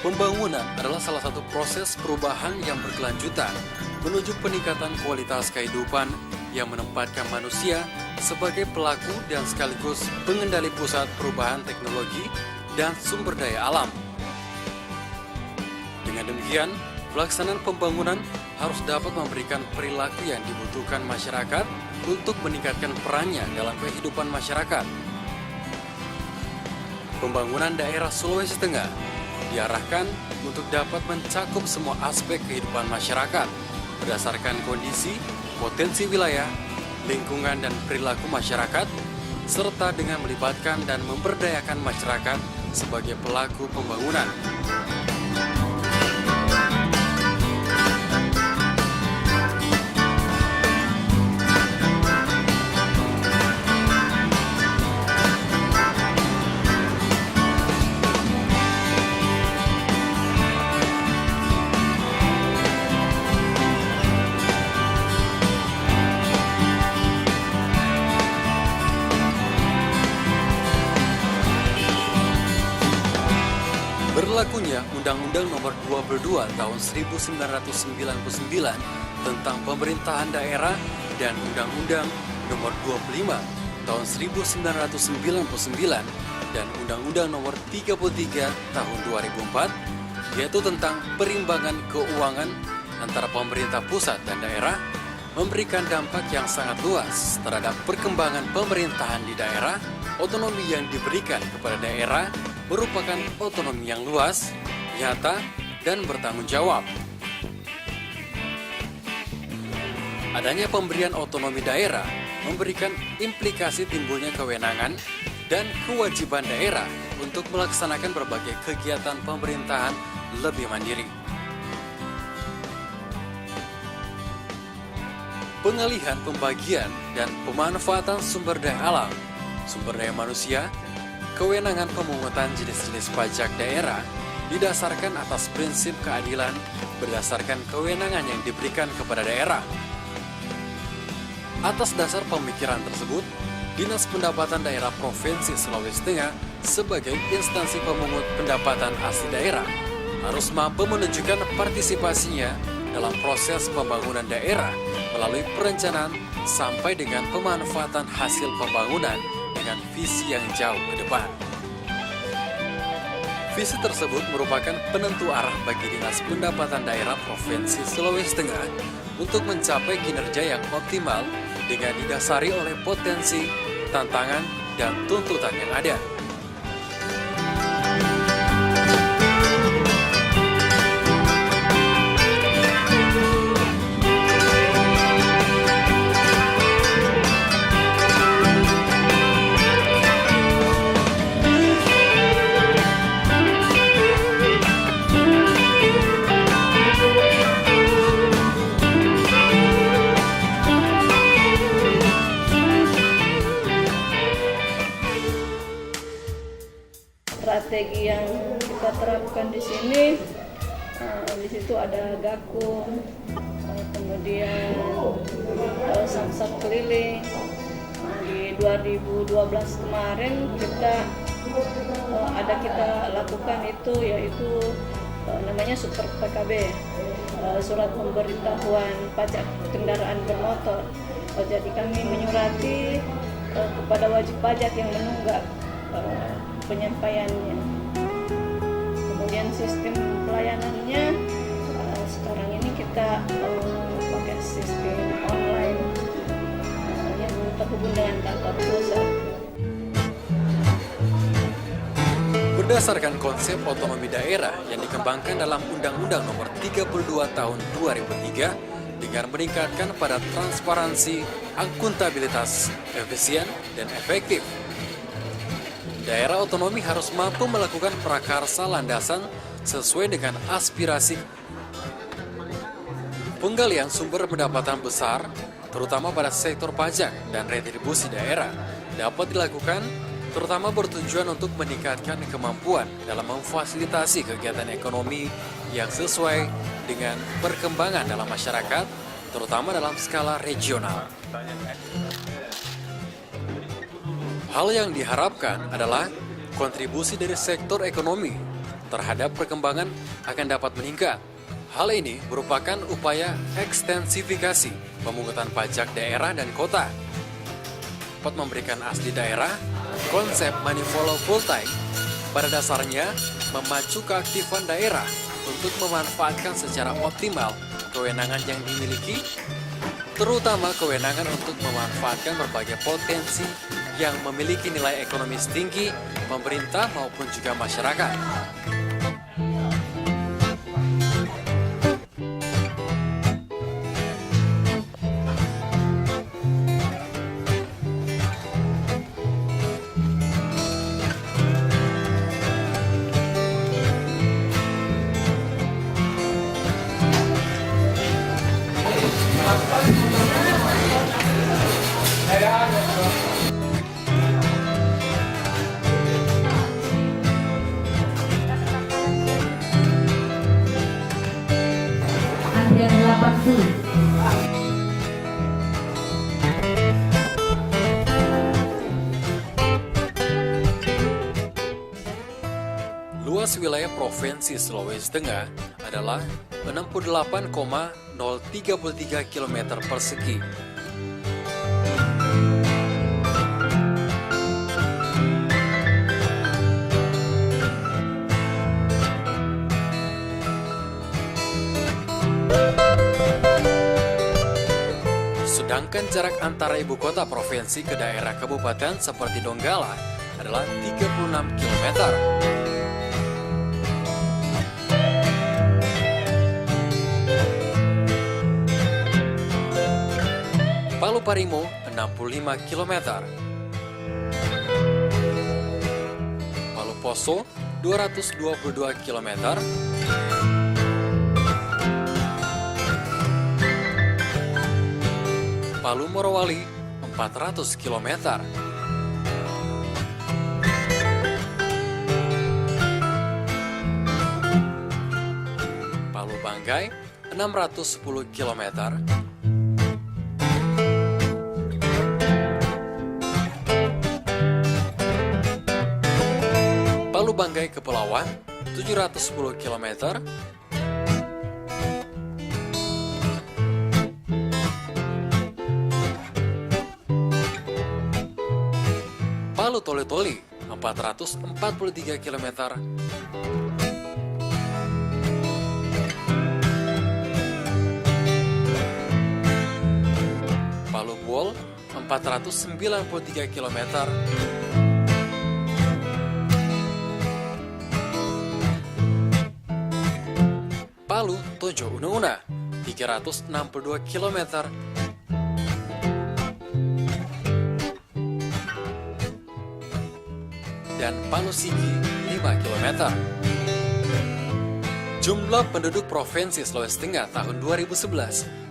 Pembangunan adalah salah satu proses perubahan yang berkelanjutan menuju peningkatan kualitas kehidupan yang menempatkan manusia sebagai pelaku dan sekaligus pengendali pusat perubahan teknologi dan sumber daya alam. Dengan demikian, pelaksanaan pembangunan harus dapat memberikan perilaku yang dibutuhkan masyarakat untuk meningkatkan perannya dalam kehidupan masyarakat. Pembangunan daerah Sulawesi Tengah diarahkan untuk dapat mencakup semua aspek kehidupan masyarakat berdasarkan kondisi, potensi wilayah, lingkungan dan perilaku masyarakat, serta dengan melibatkan dan memberdayakan masyarakat sebagai pelaku pembangunan. Berlakunya Undang-Undang Nomor 22 Tahun 1999 tentang Pemerintahan Daerah dan Undang-Undang Nomor 25 Tahun 1999 dan Undang-Undang Nomor 33 Tahun 2004, yaitu tentang perimbangan keuangan antara pemerintah pusat dan daerah, memberikan dampak yang sangat luas terhadap perkembangan pemerintahan di daerah. Otonomi yang diberikan kepada daerah merupakan otonomi yang luas, nyata, dan bertanggung jawab. Adanya pemberian otonomi daerah memberikan implikasi timbulnya kewenangan dan kewajiban daerah untuk melaksanakan berbagai kegiatan pemerintahan lebih mandiri. Pengalihan pembagian dan pemanfaatan sumber daya alam, sumber daya manusia, kewenangan pemungutan jenis-jenis pajak daerah didasarkan atas prinsip keadilan berdasarkan kewenangan yang diberikan kepada daerah. Atas dasar pemikiran tersebut, Dinas Pendapatan Daerah Provinsi Sulawesi Tengah sebagai instansi pemungut pendapatan asli daerah harus mampu menunjukkan partisipasinya dalam proses pembangunan daerah melalui perencanaan sampai dengan pemanfaatan hasil pembangunan dengan visi yang jauh ke depan. Visi tersebut merupakan penentu arah bagi Dinas Pendapatan Daerah Provinsi Sulawesi Tengah untuk mencapai kinerja yang optimal dengan didasari oleh potensi, tantangan, dan tuntutan yang ada. Strategi yang kita terapkan di sini, di situ ada Gakum, kemudian samsat keliling. Di 2012 kemarin kita lakukan itu, yaitu namanya Super PKB, surat pemberitahuan pajak kendaraan bermotor. Jadi kami menyurati kepada wajib pajak yang menunggak penyampaiannya. Kemudian sistem pelayanannya sekarang ini kita pakai sistem online yang terhubung dengan kantor pusat. Berdasarkan konsep otonomi daerah yang dikembangkan dalam Undang-Undang Nomor 32 Tahun 2003 dengan meningkatkan pada transparansi, akuntabilitas, efisien, dan efektif. Daerah otonomi harus mampu melakukan prakarsa landasan sesuai dengan aspirasi. Penggalian sumber pendapatan besar, terutama pada sektor pajak dan retribusi daerah, dapat dilakukan terutama bertujuan untuk meningkatkan kemampuan dalam memfasilitasi kegiatan ekonomi yang sesuai dengan perkembangan dalam masyarakat, terutama dalam skala regional. Hal yang diharapkan adalah kontribusi dari sektor ekonomi terhadap perkembangan akan dapat meningkat. Hal ini merupakan upaya ekstensifikasi pemungutan pajak daerah dan kota. Dapat memberikan asli daerah, konsep money follow full time pada dasarnya memacu keaktifan daerah untuk memanfaatkan secara optimal kewenangan yang dimiliki, terutama kewenangan untuk memanfaatkan berbagai potensi yang memiliki nilai ekonomis tinggi pemerintah maupun juga masyarakat. Antrian 80. Luas wilayah Provinsi Sulawesi Tengah adalah 68,033 km persegi. Sedangkan jarak antara ibu kota provinsi ke daerah kabupaten seperti Donggala adalah 36 km. Palu Parimo 65 km. Palu Poso 222 km. Palu Morowali 400 km. Palu Banggai 610 km. Palu Banggai Kepulauan 710 km. Palu Toli-Toli 443 km. Palu Buol 493 km. Palu Tojo Una-Una 362 km. Dan Palu Sigi 5 km. Jumlah penduduk Provinsi Sulawesi Tengah tahun 2011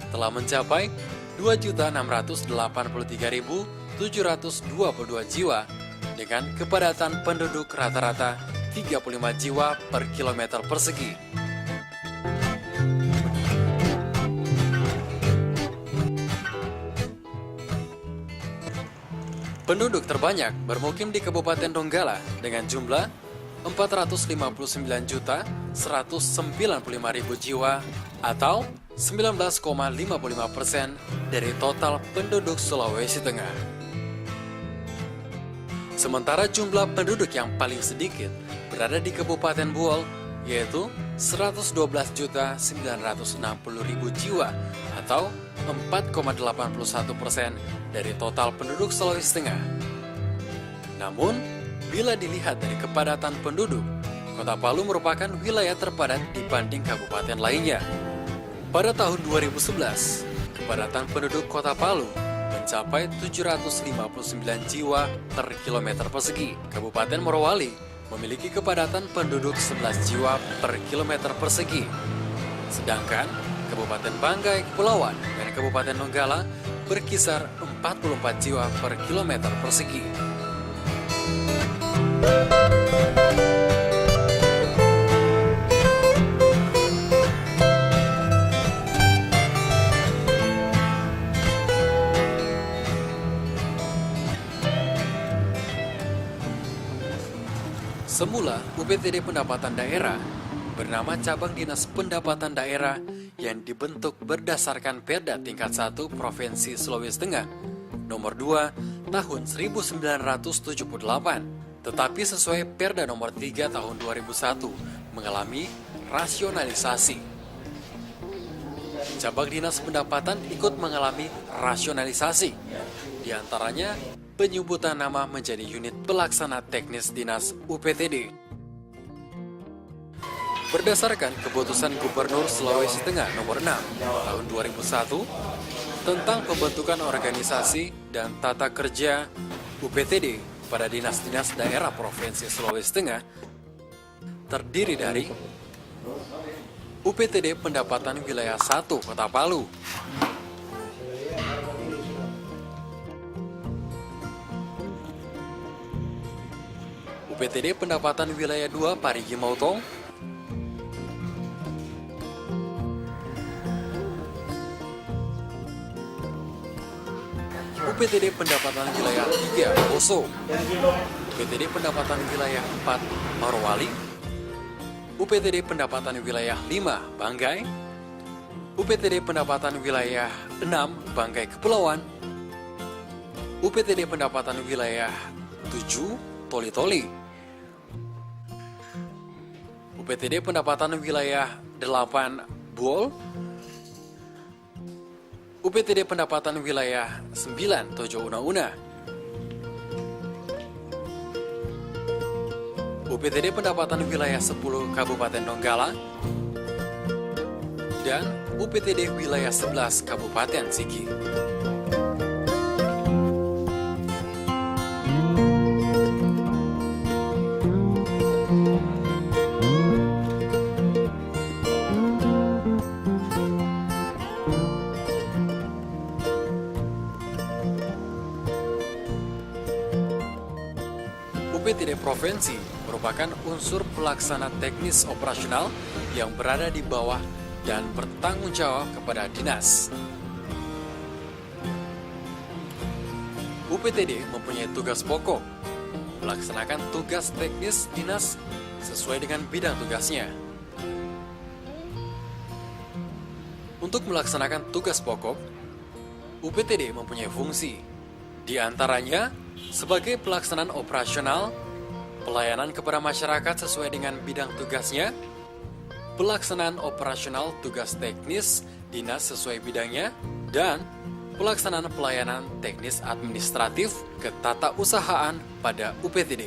telah mencapai 2.683.722 jiwa dengan kepadatan penduduk rata-rata 35 jiwa per kilometer persegi. Penduduk terbanyak bermukim di Kabupaten Donggala dengan jumlah 459.195.000 jiwa atau 19,55% dari total penduduk Sulawesi Tengah. Sementara jumlah penduduk yang paling sedikit berada di Kabupaten Buol, yaitu 112.960.000 jiwa atau 4,81% dari total penduduk Sulawesi Tengah. Namun, bila dilihat dari kepadatan penduduk, Kota Palu merupakan wilayah terpadat dibanding kabupaten lainnya. Pada tahun 2011, kepadatan penduduk Kota Palu mencapai 759 jiwa per kilometer persegi. Kabupaten Morowali memiliki kepadatan penduduk 11 jiwa per kilometer persegi. Sedangkan Kabupaten Banggai Kepulauan dan Kabupaten Donggala berkisar 44 jiwa per kilometer persegi. Semula, UPTD Pendapatan Daerah bernama Cabang Dinas Pendapatan Daerah yang dibentuk berdasarkan Perda tingkat 1 Provinsi Sulawesi Tengah nomor 2 tahun 1978. Tetapi sesuai Perda nomor 3 tahun 2001 mengalami rasionalisasi. Cabang Dinas Pendapatan ikut mengalami rasionalisasi. Di antaranya penyebutan nama menjadi unit pelaksana teknis dinas UPTD. Berdasarkan keputusan Gubernur Sulawesi Tengah nomor 6 tahun 2001 tentang pembentukan organisasi dan tata kerja UPTD pada dinas-dinas daerah Provinsi Sulawesi Tengah, terdiri dari UPTD Pendapatan Wilayah 1 Kota Palu, UPTD Pendapatan Wilayah 2 Parigi Motong, UPTD Pendapatan Wilayah 3 Poso, UPTD Pendapatan Wilayah 4 Morowali, UPTD Pendapatan Wilayah 5 Banggai, UPTD Pendapatan Wilayah 6 Banggai Kepulauan, UPTD Pendapatan Wilayah 7 Toli-Toli, UPTD Pendapatan Wilayah 8 Buol, UPTD Pendapatan Wilayah 9 Tojo Una-Una, UPTD Pendapatan Wilayah 10 Kabupaten Donggala, dan UPTD Wilayah 11 Kabupaten Sigi. UPTD Provinsi merupakan unsur pelaksana teknis operasional yang berada di bawah dan bertanggung jawab kepada dinas. UPTD mempunyai tugas pokok, melaksanakan tugas teknis dinas sesuai dengan bidang tugasnya. Untuk melaksanakan tugas pokok, UPTD mempunyai fungsi, di antaranya sebagai pelaksanaan operasional, pelayanan kepada masyarakat sesuai dengan bidang tugasnya, pelaksanaan operasional tugas teknis dinas sesuai bidangnya, dan pelaksanaan pelayanan teknis administratif ketatausahaan pada UPTD.